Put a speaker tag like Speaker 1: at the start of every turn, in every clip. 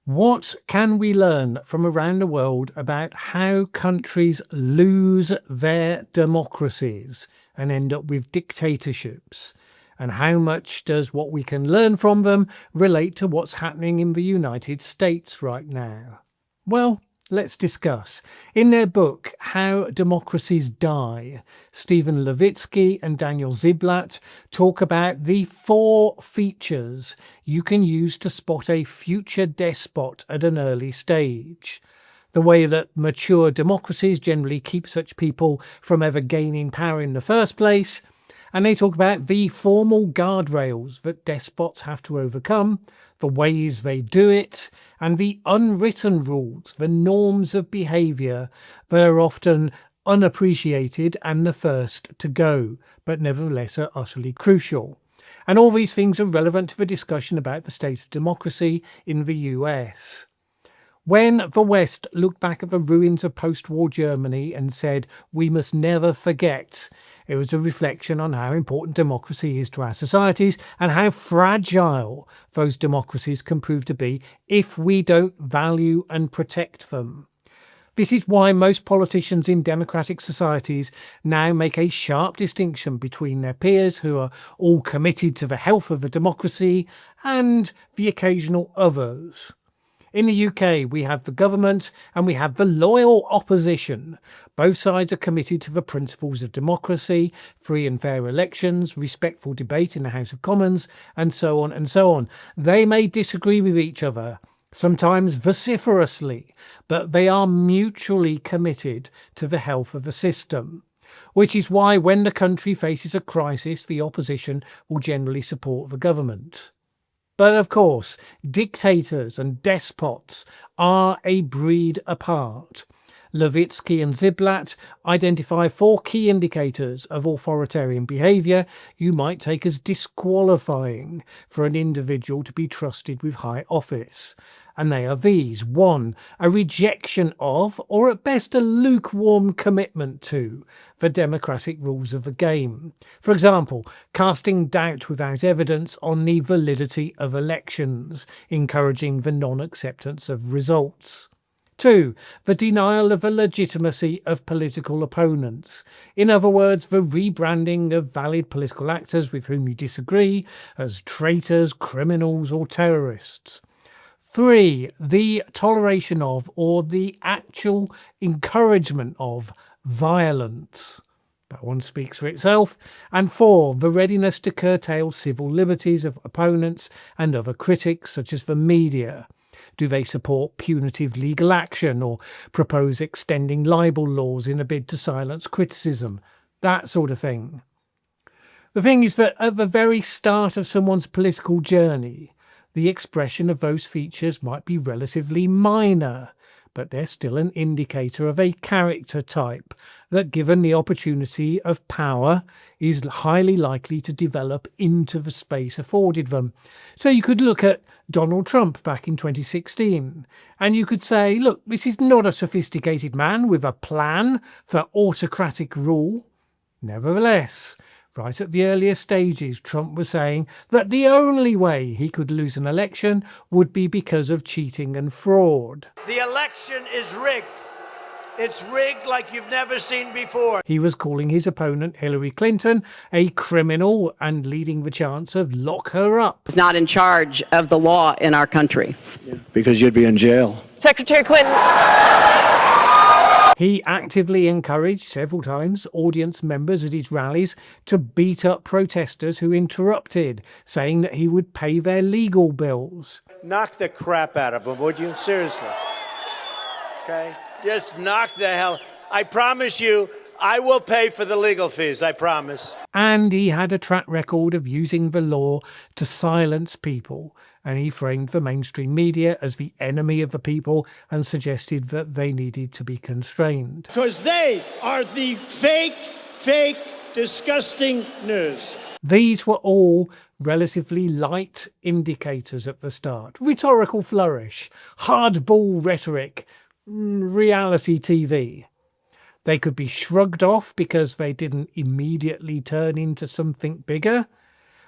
Speaker 1: What can we learn from around the world about how countries lose their democracies and end up with dictatorships? And how much does what we can learn from them relate to what's happening in the United States right now? Well, let's discuss. In their book, How Democracies Die, Stephen Levitsky and Daniel Ziblatt talk about the 4 features you can use to spot a future despot at an early stage. The way that mature democracies generally keep such people from ever gaining power in the first place. And they talk about the formal guardrails that despots have to overcome, the ways they do it, and the unwritten rules, the norms of behaviour that are often unappreciated and the first to go, but nevertheless are utterly crucial. And all these things are relevant to the discussion about the state of democracy in the US. When the West looked back at the ruins of post-war Germany and said, "We must never forget," it was a reflection on how important democracy is to our societies and how fragile those democracies can prove to be if we don't value and protect them. This is why most politicians in democratic societies now make a sharp distinction between their peers who are all committed to the health of the democracy and the occasional others. In the UK, we have the government and we have the loyal opposition. Both sides are committed to the principles of democracy, free and fair elections, respectful debate in the House of Commons, and so on and so on. They may disagree with each other, sometimes vociferously, but they are mutually committed to the health of the system. Which is why when the country faces a crisis, the opposition will generally support the government. But of course, dictators and despots are a breed apart. Levitsky and Ziblatt identify 4 key indicators of authoritarian behaviour you might take as disqualifying for an individual to be trusted with high office. And they are these. 1. A rejection of, or at best a lukewarm commitment to, the democratic rules of the game. For example, casting doubt without evidence on the validity of elections, encouraging the non-acceptance of results. 2. The denial of the legitimacy of political opponents. In other words, the rebranding of valid political actors with whom you disagree as traitors, criminals or terrorists. 3. The toleration of, or the actual encouragement of, violence. That one speaks for itself. And 4. The readiness to curtail civil liberties of opponents and other critics, such as the media. Do they support punitive legal action or propose extending libel laws in a bid to silence criticism? That sort of thing. The thing is that at the very start of someone's political journey, the expression of those features might be relatively minor, but they're still an indicator of a character type that, given the opportunity of power, is highly likely to develop into the space afforded them. So you could look at Donald Trump back in 2016, and you could say, look, this is not a sophisticated man with a plan for autocratic rule. Nevertheless, right at the earlier stages, Trump was saying that the only way he could lose an election would be because of cheating and fraud.
Speaker 2: The election is rigged. It's rigged like you've never seen before.
Speaker 1: He was calling his opponent Hillary Clinton a criminal and leading the chance of lock her up.
Speaker 3: Is not in charge of the law in our country.
Speaker 4: Yeah, because you'd be in jail.
Speaker 3: Secretary Clinton.
Speaker 1: He actively encouraged several times audience members at his rallies to beat up protesters who interrupted, saying that he would pay their legal bills.
Speaker 5: Knock the crap out of them, would you? Seriously. Okay?
Speaker 2: Just knock the hell. I promise you, I will pay for the legal fees, I promise.
Speaker 1: And he had a track record of using the law to silence people, and he framed the mainstream media as the enemy of the people and suggested that they needed to be constrained.
Speaker 5: Because they are the fake, disgusting news.
Speaker 1: These were all relatively light indicators at the start. Rhetorical flourish, hardball rhetoric, reality TV. They could be shrugged off because they didn't immediately turn into something bigger.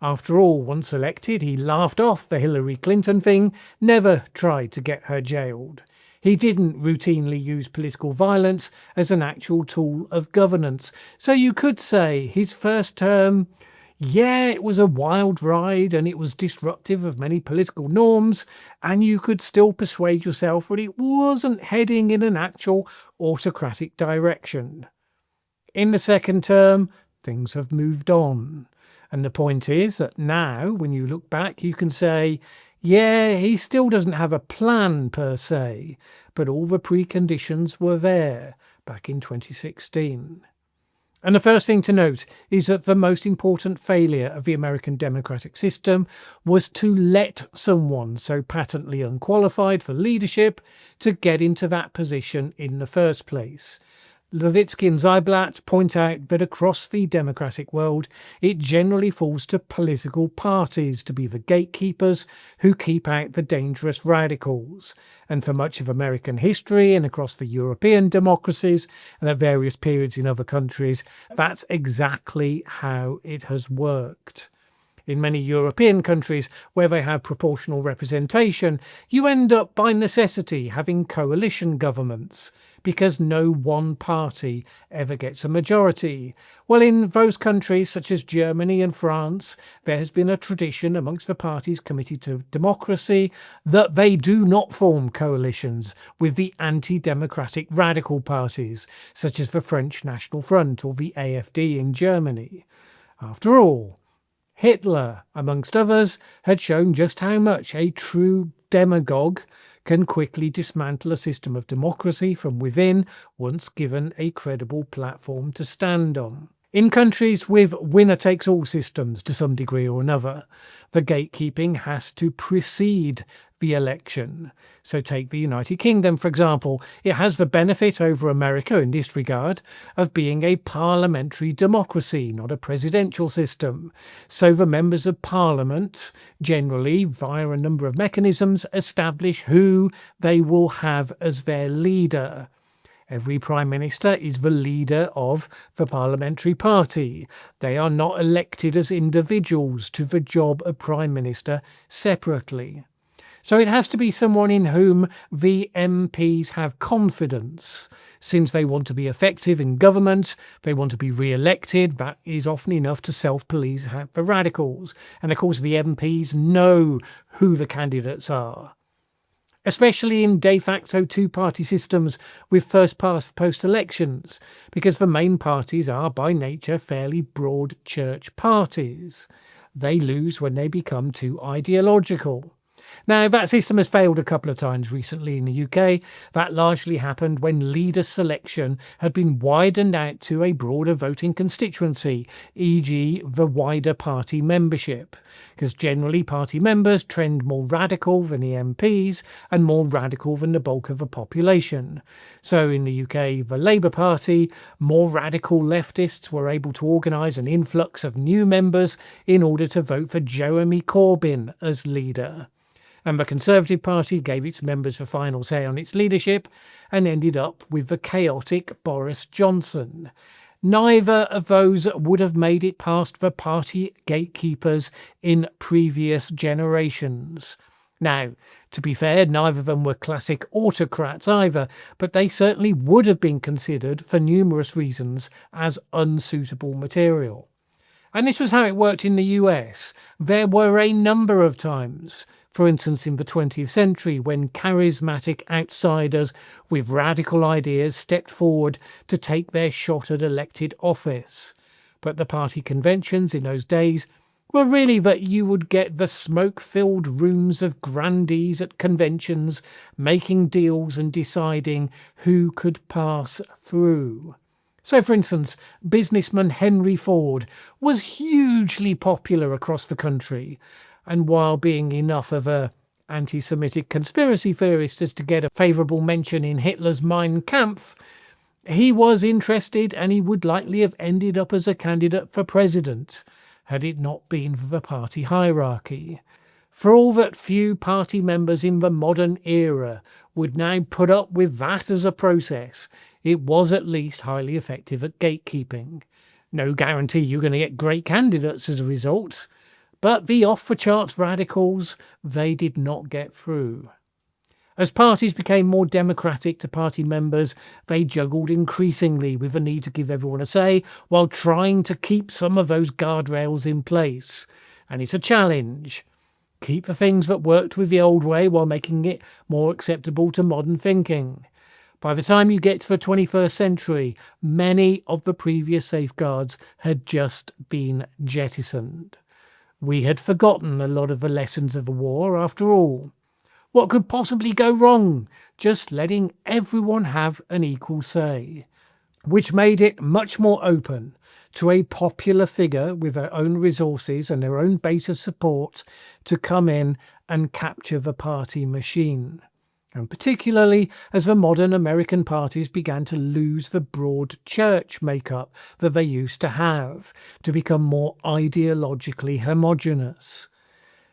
Speaker 1: After all, once elected, he laughed off the Hillary Clinton thing, never tried to get her jailed. He didn't routinely use political violence as an actual tool of governance. So you could say his first term, yeah, it was a wild ride and it was disruptive of many political norms, and you could still persuade yourself that it wasn't heading in an actual autocratic direction. In the second term, things have moved on. And the point is that now, when you look back, you can say, yeah, he still doesn't have a plan per se, but all the preconditions were there back in 2016. And the first thing to note is that the most important failure of the American democratic system was to let someone so patently unqualified for leadership to get into that position in the first place. Levitsky and Ziblatt point out that across the democratic world, it generally falls to political parties to be the gatekeepers who keep out the dangerous radicals. And for much of American history and across the European democracies and at various periods in other countries, that's exactly how it has worked. In many European countries where they have proportional representation, you end up by necessity having coalition governments because no one party ever gets a majority. Well, in those countries such as Germany and France, there has been a tradition amongst the parties committed to democracy that they do not form coalitions with the anti-democratic radical parties, such as the French National Front or the AfD in Germany. After all, Hitler, amongst others, had shown just how much a true demagogue can quickly dismantle a system of democracy from within once given a credible platform to stand on. In countries with winner-takes-all systems to some degree or another, the gatekeeping has to precede the election. So take the United Kingdom, for example. It has the benefit over America in this regard of being a parliamentary democracy, not a presidential system. So the members of parliament, generally via a number of mechanisms, establish who they will have as their leader. Every Prime Minister is the leader of the parliamentary party. They are not elected as individuals to the job of Prime Minister separately. So it has to be someone in whom the MPs have confidence. Since they want to be effective in government, they want to be re-elected, that is often enough to self-police the radicals. And of course the MPs know who the candidates are. Especially in de facto two-party systems with first-past-the-post elections, because the main parties are by nature fairly broad church parties. They lose when they become too ideological. Now, that system has failed a couple of times recently in the UK. That largely happened when leader selection had been widened out to a broader voting constituency, e.g. the wider party membership, because generally party members trend more radical than the MPs and more radical than the bulk of the population. So in the UK, the Labour Party, more radical leftists were able to organise an influx of new members in order to vote for Jeremy Corbyn as leader. And the Conservative Party gave its members the final say on its leadership and ended up with the chaotic Boris Johnson. Neither of those would have made it past the party gatekeepers in previous generations. Now, to be fair, neither of them were classic autocrats either, but they certainly would have been considered, for numerous reasons, as unsuitable material. And this was how it worked in the US. There were a number of times, for instance in the 20th century, when charismatic outsiders with radical ideas stepped forward to take their shot at elected office. But the party conventions in those days were really that you would get the smoke-filled rooms of grandees at conventions making deals and deciding who could pass through. So, for instance, businessman Henry Ford was hugely popular across the country, and while being enough of a anti-Semitic conspiracy theorist as to get a favourable mention in Hitler's Mein Kampf, he was interested and he would likely have ended up as a candidate for president, had it not been for the party hierarchy. For all that few party members in the modern era would now put up with that as a process, it was at least highly effective at gatekeeping. No guarantee you're going to get great candidates as a result, But the off-the-charts radicals, they did not get through. As parties became more democratic to party members, they juggled increasingly with the need to give everyone a say while trying to keep some of those guardrails in place. And it's a challenge. Keep the things that worked with the old way while making it more acceptable to modern thinking. By the time you get to the 21st century, many of the previous safeguards had just been jettisoned. We had forgotten a lot of the lessons of the war after all. What could possibly go wrong? Just letting everyone have an equal say, which made it much more open to a popular figure with their own resources and their own base of support to come in and capture the party machine. And particularly as the modern American parties began to lose the broad church makeup that they used to have, to become more ideologically homogenous.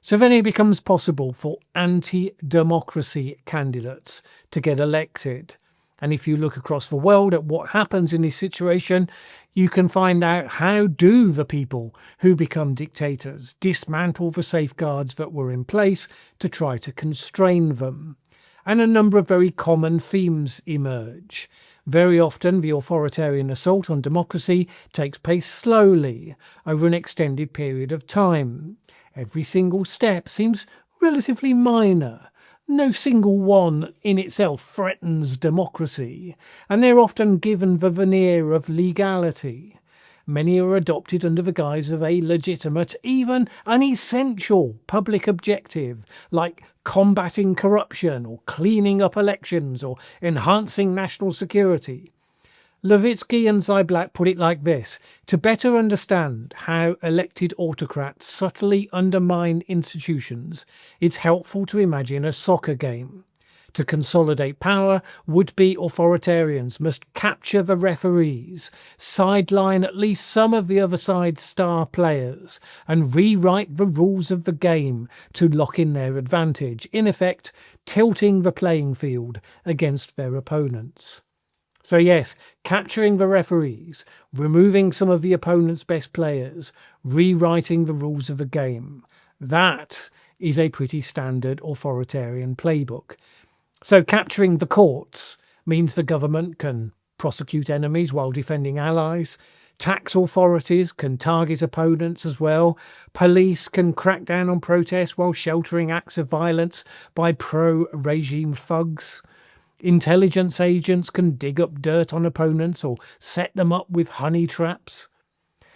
Speaker 1: So then it becomes possible for anti-democracy candidates to get elected. And if you look across the world at what happens in this situation, you can find out how do the people who become dictators dismantle the safeguards that were in place to try to constrain them. And a number of very common themes emerge. Very often, the authoritarian assault on democracy takes place slowly, over an extended period of time. Every single step seems relatively minor. No single one in itself threatens democracy, and they're often given the veneer of legality. Many are adopted under the guise of a legitimate, even an essential public objective, like combating corruption or cleaning up elections or enhancing national security. Levitsky and Ziblatt put it like this: to better understand how elected autocrats subtly undermine institutions, it's helpful to imagine a soccer game. To consolidate power, would-be authoritarians must capture the referees, sideline at least some of the other side's star players, and rewrite the rules of the game to lock in their advantage, in effect tilting the playing field against their opponents. So yes, capturing the referees, removing some of the opponent's best players, rewriting the rules of the game. That is a pretty standard authoritarian playbook. So capturing the courts means the government can prosecute enemies while defending allies. Tax authorities can target opponents as well. Police can crack down on protests while sheltering acts of violence by pro-regime thugs. Intelligence agents can dig up dirt on opponents or set them up with honey traps.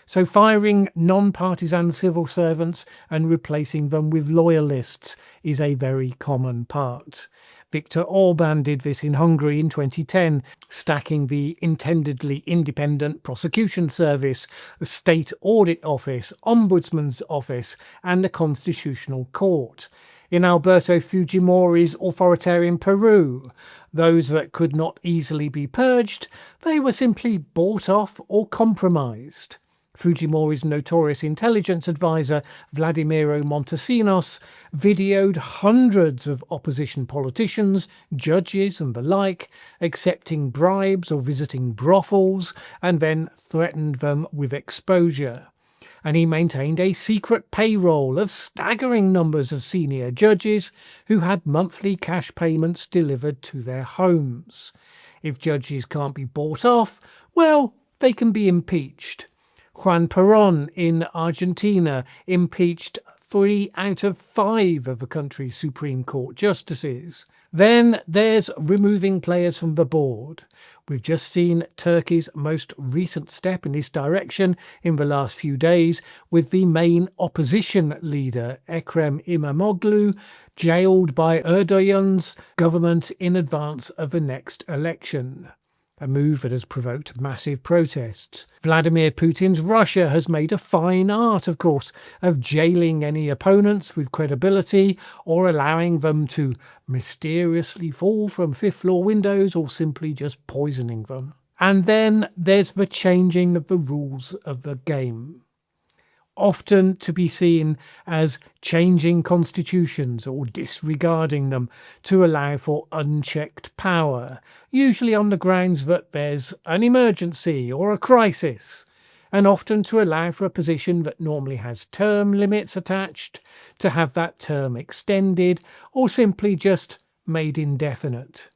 Speaker 1: So firing non-partisan civil servants and replacing them with loyalists is a very common part. Viktor Orban did this in Hungary in 2010, stacking the intendedly independent prosecution service, the state audit office, ombudsman's office, and the constitutional court. In Alberto Fujimori's authoritarian Peru, those that could not easily be purged, they were simply bought off or compromised. Fujimori's notorious intelligence advisor Vladimiro Montesinos videoed hundreds of opposition politicians, judges and the like accepting bribes or visiting brothels, and then threatened them with exposure. And he maintained a secret payroll of staggering numbers of senior judges who had monthly cash payments delivered to their homes. If judges can't be bought off, well, they can be impeached. Juan Perón in Argentina impeached 3 out of 5 of the country's Supreme Court justices. Then there's removing players from the board. We've just seen Turkey's most recent step in this direction in the last few days, with the main opposition leader, Ekrem İmamoğlu, jailed by Erdogan's government in advance of the next election. A move that has provoked massive protests. Vladimir Putin's Russia has made a fine art, of course, of jailing any opponents with credibility or allowing them to mysteriously fall from fifth-floor windows or simply just poisoning them. And then there's the changing of the rules of the game, often to be seen as changing constitutions or disregarding them to allow for unchecked power, usually on the grounds that there's an emergency or a crisis. and often to allow for a position that normally has term limits attached to have that term extended or simply just made indefinite.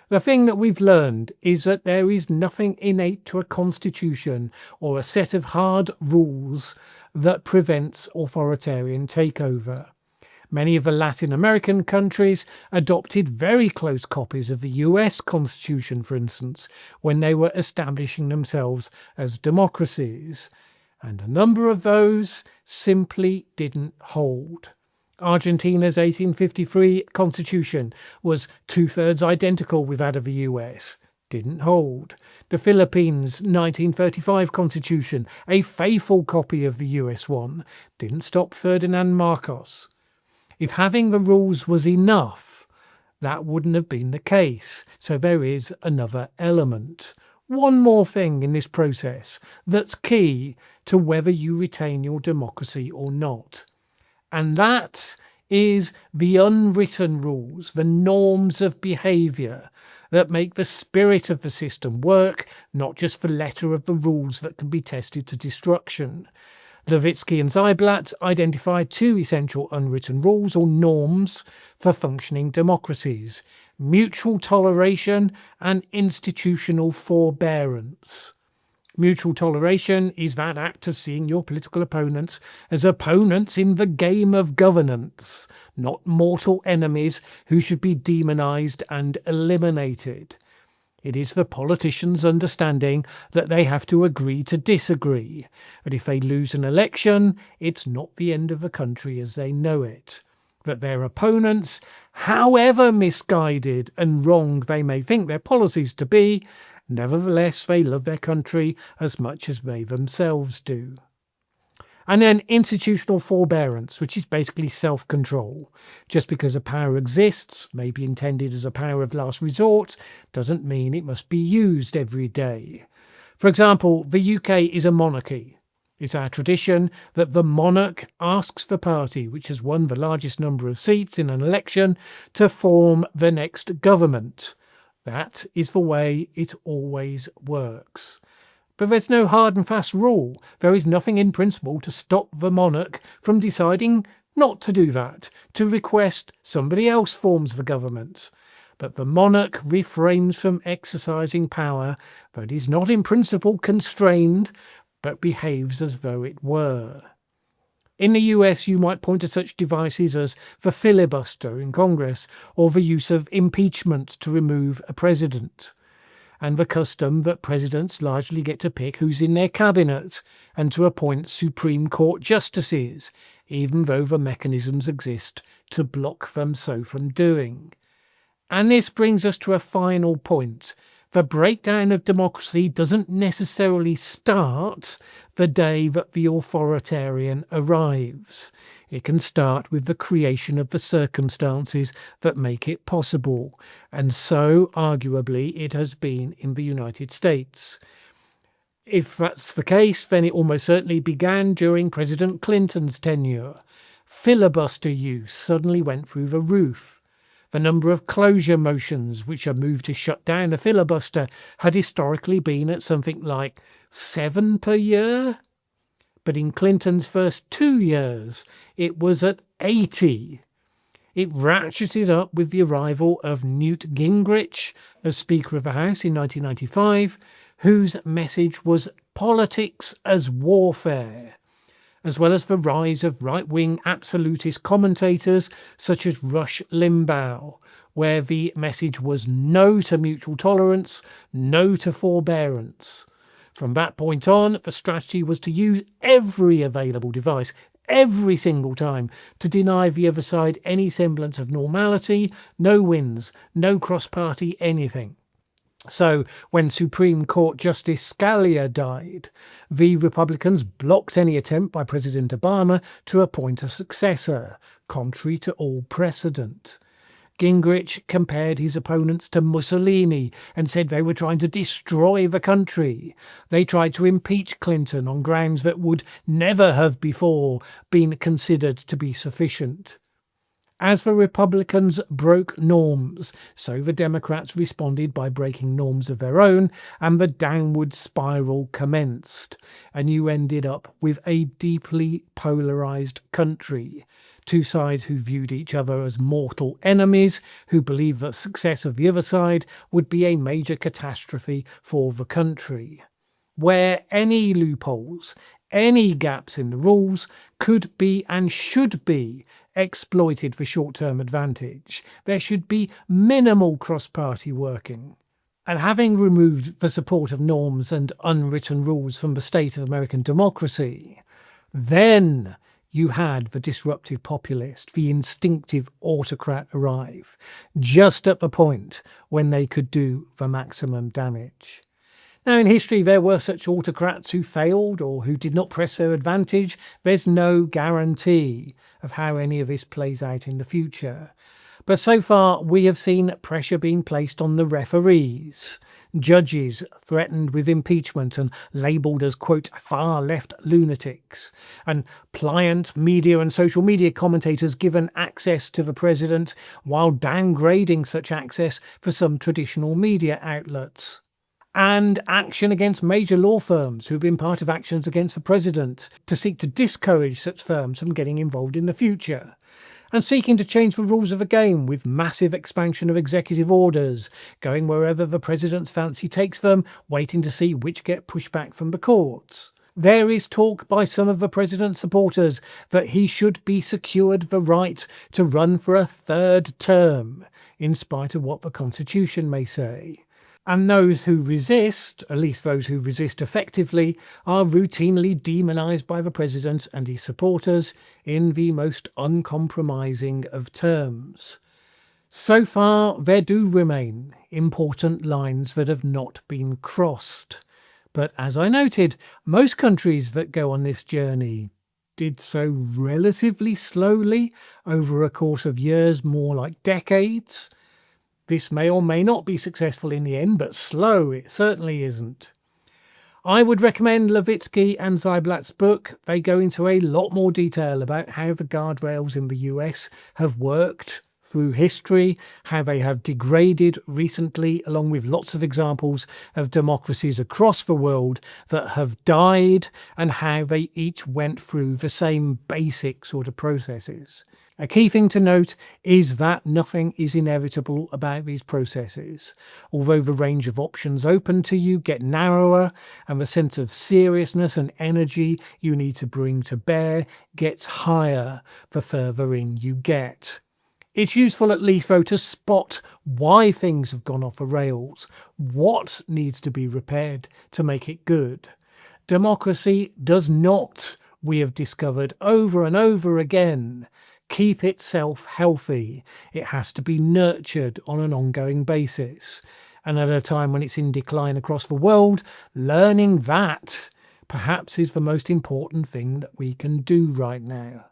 Speaker 1: The thing that we've learned is that there is nothing innate to a constitution or a set of hard rules that prevents authoritarian takeover. Many of the Latin American countries adopted very close copies of the US Constitution, for instance, when they were establishing themselves as democracies, and a number of those simply didn't hold. Argentina's 1853 constitution was two-thirds identical with that of the US. Didn't hold. The Philippines' 1935 constitution, a faithful copy of the US one, didn't stop Ferdinand Marcos. If having the rules was enough, that wouldn't have been the case. So there is another element. One more thing in this process that's key to whether you retain your democracy or not. And that is the unwritten rules, the norms of behaviour that make the spirit of the system work, not just the letter of the rules that can be tested to destruction. Levitsky and Ziblatt identified two essential unwritten rules or norms for functioning democracies: mutual toleration and institutional forbearance. Mutual toleration is that act of seeing your political opponents as opponents in the game of governance, not mortal enemies who should be demonized and eliminated. It is the politicians' understanding that they have to agree to disagree, that if they lose an election, it's not the end of the country as they know it. That their opponents, however misguided and wrong they may think their policies to be, nevertheless they love their country as much as they themselves do. And then institutional forbearance, which is basically self-control. Just because a power exists, may be intended as a power of last resort, doesn't mean it must be used every day. For example, the UK is a monarchy. It's our tradition that the monarch asks the party, which has won the largest number of seats in an election, to form the next government. That is the way it always works. But there's no hard and fast rule. There is nothing in principle to stop the monarch from deciding not to do that, to request somebody else forms the government. But the monarch refrains from exercising power that is not in principle constrained, but behaves as though it were. In the US, you might point to such devices as the filibuster in Congress or the use of impeachment to remove a president, and the custom that presidents largely get to pick who's in their cabinet and to appoint Supreme Court justices, even though the mechanisms exist to block them so from doing. And this brings us to a final point. The breakdown of democracy doesn't necessarily start the day that the authoritarian arrives. It can start with the creation of the circumstances that make it possible, and so, arguably, it has been in the United States. If that's the case, then it almost certainly began during President Clinton's tenure. Filibuster use suddenly went through the roof. The number of closure motions which are moved to shut down a filibuster had historically been at something like 7 per year. But in Clinton's first 2 years, it was at 80. It ratcheted up with the arrival of Newt Gingrich as Speaker of the House in 1995, whose message was politics as warfare, as well as the rise of right-wing absolutist commentators such as Rush Limbaugh, where the message was no to mutual tolerance, no to forbearance. From that point on, the strategy was to use every available device, every single time, to deny the other side any semblance of normality, no wins, no cross-party anything. So, when Supreme Court Justice Scalia died, the Republicans blocked any attempt by President Obama to appoint a successor, contrary to all precedent. Gingrich compared his opponents to Mussolini and said they were trying to destroy the country. They tried to impeach Clinton on grounds that would never have before been considered to be sufficient. As the Republicans broke norms, so the Democrats responded by breaking norms of their own, and the downward spiral commenced. And you ended up with a deeply polarized country. Two sides who viewed each other as mortal enemies, who believed that success of the other side would be a major catastrophe for the country. Where any loopholes, any gaps in the rules could be and should be exploited for short-term advantage. There should be minimal cross-party working. And having removed the support of norms and unwritten rules from the state of American democracy, then you had the disruptive populist, the instinctive autocrat arrive, just at the point when they could do the maximum damage. Now, in history, there were such autocrats who failed or who did not press their advantage. There's no guarantee of how any of this plays out in the future. But so far, we have seen pressure being placed on the referees, judges threatened with impeachment and labelled as, quote, far-left lunatics, and pliant media and social media commentators given access to the president while downgrading such access for some traditional media outlets. And action against major law firms who've been part of actions against the president to seek to discourage such firms from getting involved in the future. And seeking to change the rules of the game with massive expansion of executive orders, going wherever the president's fancy takes them, waiting to see which get pushed back from the courts. There is talk by some of the president's supporters that he should be secured the right to run for a third term, in spite of what the Constitution may say. And those who resist, at least those who resist effectively, are routinely demonised by the president and his supporters in the most uncompromising of terms. So far, there do remain important lines that have not been crossed. But as I noted, most countries that go on this journey did so relatively slowly over a course of years, more like decades. This may or may not be successful in the end, but slow it certainly isn't. I would recommend Levitsky and Ziblatt's book. They go into a lot more detail about how the guardrails in the US have worked through history, how they have degraded recently, along with lots of examples of democracies across the world that have died, and how they each went through the same basic sort of processes. A key thing to note is that nothing is inevitable about these processes. Although the range of options open to you get narrower, and the sense of seriousness and energy you need to bring to bear gets higher the further in you get. It's useful at least, though, to spot why things have gone off the rails, what needs to be repaired to make it good. Democracy does not, we have discovered over and over again, keep itself healthy. It has to be nurtured on an ongoing basis. And at a time when it's in decline across the world, learning that perhaps is the most important thing that we can do right now.